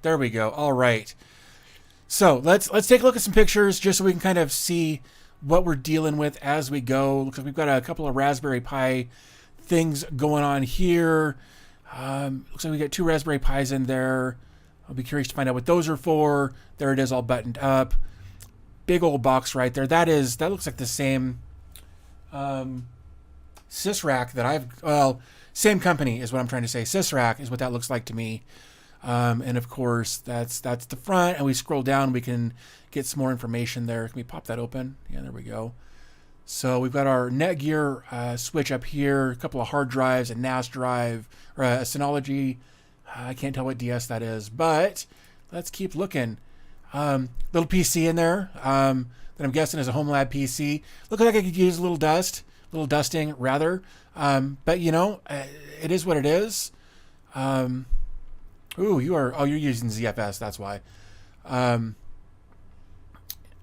There we go. All right. So let's take a look at some pictures just so we can kind of see what we're dealing with as we go. Looks like we've got a couple of Raspberry Pi things going on here. Looks like we got 2 Raspberry Pis in there. I'll be curious to find out what those are for. There it is, all buttoned up. Big old box right there. That looks like the same sysrack that same company is what I'm trying to say. Sysrack is what that looks like to me. And of course, that's the front. And we scroll down, we can get some more information there. Can we pop that open? Yeah, there we go. So we've got our Netgear switch up here, a couple of hard drives, a NAS drive, or a Synology. I can't tell what DS that is, but let's keep looking. Little PC in there that I'm guessing is a Homelab PC. Looks like I could use a little dusting rather. But you know, it is what it is. Ooh, you're using ZFS. That's why. I'm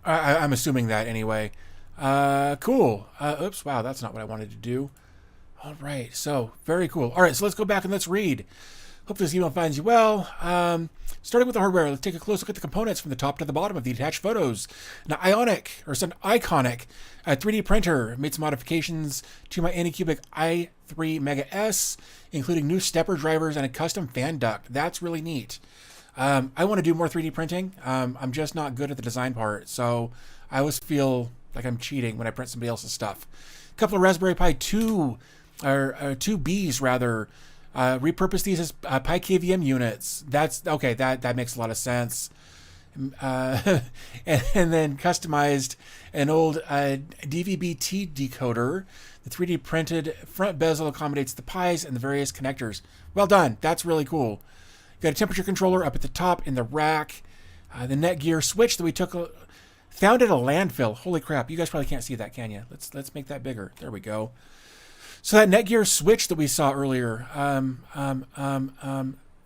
assuming that anyway. Cool. Oops. Wow. That's not what I wanted to do. All right. So very cool. All right. So let's go back and let's read. Hope this email finds you well. Starting with the hardware, let's take a close look at the components from the top to the bottom of the attached photos. An iconic 3D printer. Made some modifications to my Anycubic i3 Mega S, including new stepper drivers and a custom fan duct. That's really neat. I want to do more 3D printing. I'm just not good at the design part, so I always feel like I'm cheating when I print somebody else's stuff. A couple of Raspberry Pi 2Bs rather. Repurpose these as PiKVM units. That's okay. That makes a lot of sense. And then customized an old DVB-T decoder. The 3D printed front bezel accommodates the Pis and the various connectors. Well done. That's really cool. Got a temperature controller up at the top in the rack. The Netgear switch that we found at a landfill. Holy crap! You guys probably can't see that, can you? Let's make that bigger. There we go. So that Netgear switch that we saw earlier,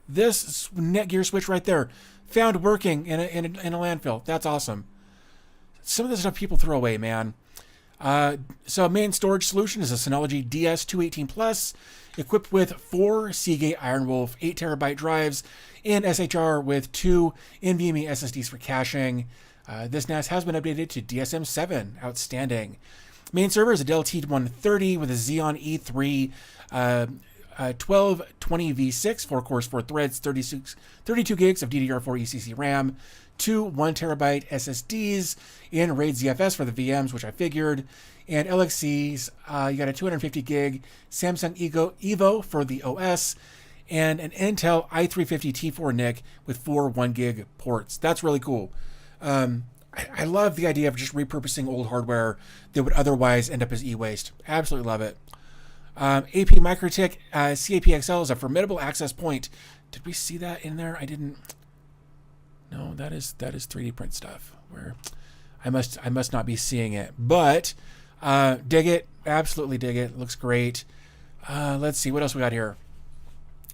this Netgear switch right there, found working in a landfill. That's awesome. Some of the stuff people throw away, man. So main storage solution is a Synology DS-218 Plus, equipped with 4 Seagate Ironwolf 8TB drives and SHR with 2 NVMe SSDs for caching. This NAS has been updated to DSM-7. Outstanding. Main server is a Dell T130 with a Xeon E3 1220V6, 4 cores, 4 threads, 32 gigs of DDR4 ECC RAM, 2 1TB SSDs in RAID ZFS for the VMs, which I figured, and LXCs. You got a 250 gig Samsung Evo for the OS, and an Intel i350 T4 NIC with 4 1 gig ports. That's really cool. I love the idea of just repurposing old hardware that would otherwise end up as e-waste. Absolutely love it. AP MikroTik CAPXL is a formidable access point. Did we see that in there? I didn't. No, that is 3D print stuff. Where I must not be seeing it. But dig it. Absolutely dig it. Looks great. Let's see what else we got here.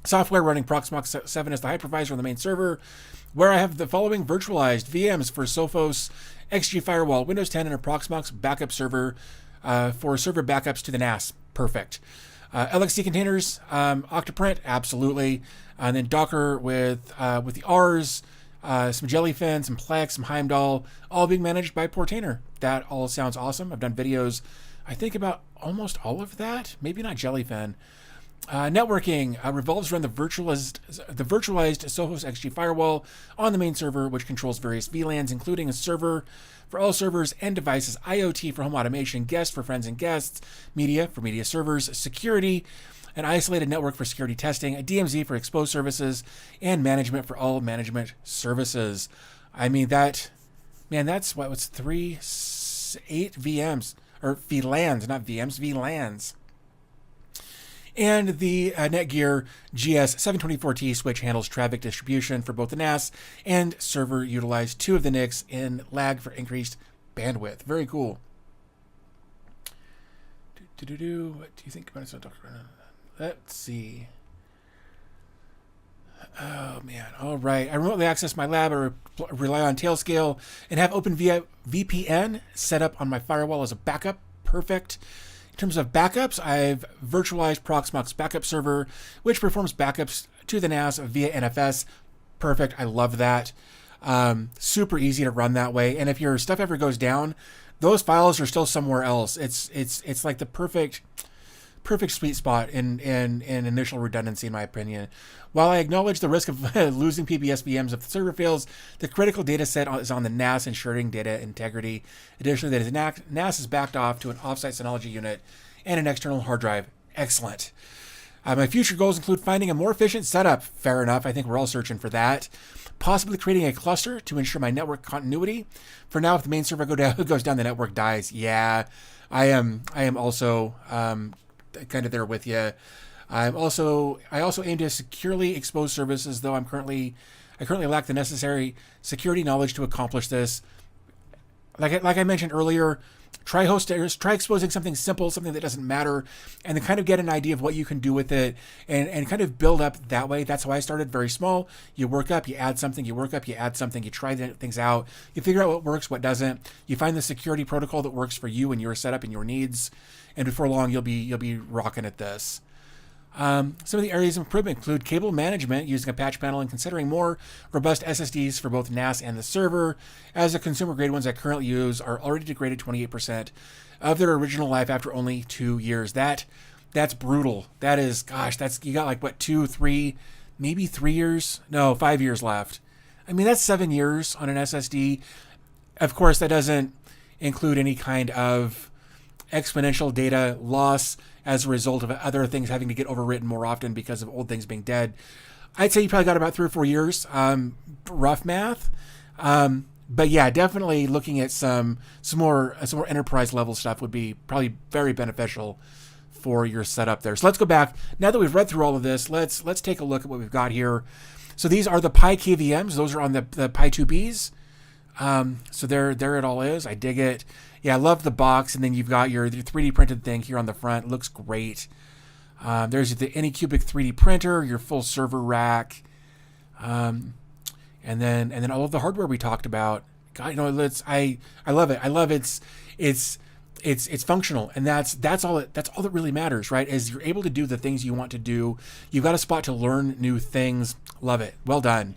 Software running Proxmox 7 is the hypervisor on the main server, where I have the following virtualized VMs for Sophos, XG Firewall, Windows 10, and a Proxmox backup server for server backups to the NAS. Perfect. LXC containers, Octoprint, absolutely. And then Docker with the R's, some Jellyfin, some Plex, some Heimdall, all being managed by Portainer. That all sounds awesome. I've done videos, I think, about almost all of that. Maybe not Jellyfin. Networking revolves around the virtualized Sophos XG firewall on the main server, which controls various VLANs, including a server for all servers and devices, IoT for home automation, guest for friends and guests, media for media servers, security, an isolated network for security testing, a DMZ for exposed services, and management for all management services. I mean, that's what's 8 VMs, or VLANs, not VMs, VLANs. And the Netgear GS-724T Switch handles traffic distribution for both the NAS and server. Utilize 2 of the NICs in lag for increased bandwidth. Very cool. What do you think about it? Let's see. Oh, man. All right. I remotely access my lab. I rely on Tailscale and have OpenVPN set up on my firewall as a backup. Perfect. In terms of backups, I've virtualized Proxmox backup server, which performs backups to the NAS via NFS. Perfect. I love that. Super easy to run that way. And if your stuff ever goes down, those files are still somewhere else. It's like the perfect sweet spot in initial redundancy, in my opinion. While I acknowledge the risk of losing PPS-VMs if the server fails, the critical data set is on the NAS, ensuring data integrity. Additionally, the NAS is backed off to an offsite Synology unit and an external hard drive. Excellent. My future goals include finding a more efficient setup. Fair enough. I think we're all searching for that. Possibly creating a cluster to ensure my network continuity. For now, if the main server goes down, the network dies. Yeah, I am also kind of there with you. I also aim to securely expose services, though I currently lack the necessary security knowledge to accomplish this. Like I mentioned earlier, try exposing something simple, something that doesn't matter, and then kind of get an idea of what you can do with it, and kind of build up that way. That's how I started, very small. You work up, you add something, you work up, you add something, you try things out, you figure out what works, what doesn't. You find the security protocol that works for you and your setup and your needs, and before long you'll be rocking at this. Some of the areas of improvement include cable management using a patch panel and considering more robust SSDs for both NAS and the server, as the consumer grade ones I currently use are already degraded 28% of their original life after only 2 years. That's brutal. That is, gosh, you got like what, 2, 3, maybe 3 years? No, 5 years left. I mean, that's 7 years on an SSD. Of course, that doesn't include any kind of exponential data loss as a result of other things having to get overwritten more often because of old things being dead. I'd say you probably got about 3 or 4 years, rough math. But yeah, definitely looking at some more enterprise level stuff would be probably very beneficial for your setup there. So let's go back. Now that we've read through all of this, let's take a look at what we've got here. So these are the PiKVMs. Those are on the Pi2Bs. So there it all is. I dig it. Yeah, I love the box, and then you've got your 3D printed thing here on the front. It looks great. There's the Anycubic 3D printer, your full server rack, and then all of the hardware we talked about. God, I love it. I love it's functional, and that's all that really matters, right? Is you're able to do the things you want to do. You've got a spot to learn new things. Love it. Well done.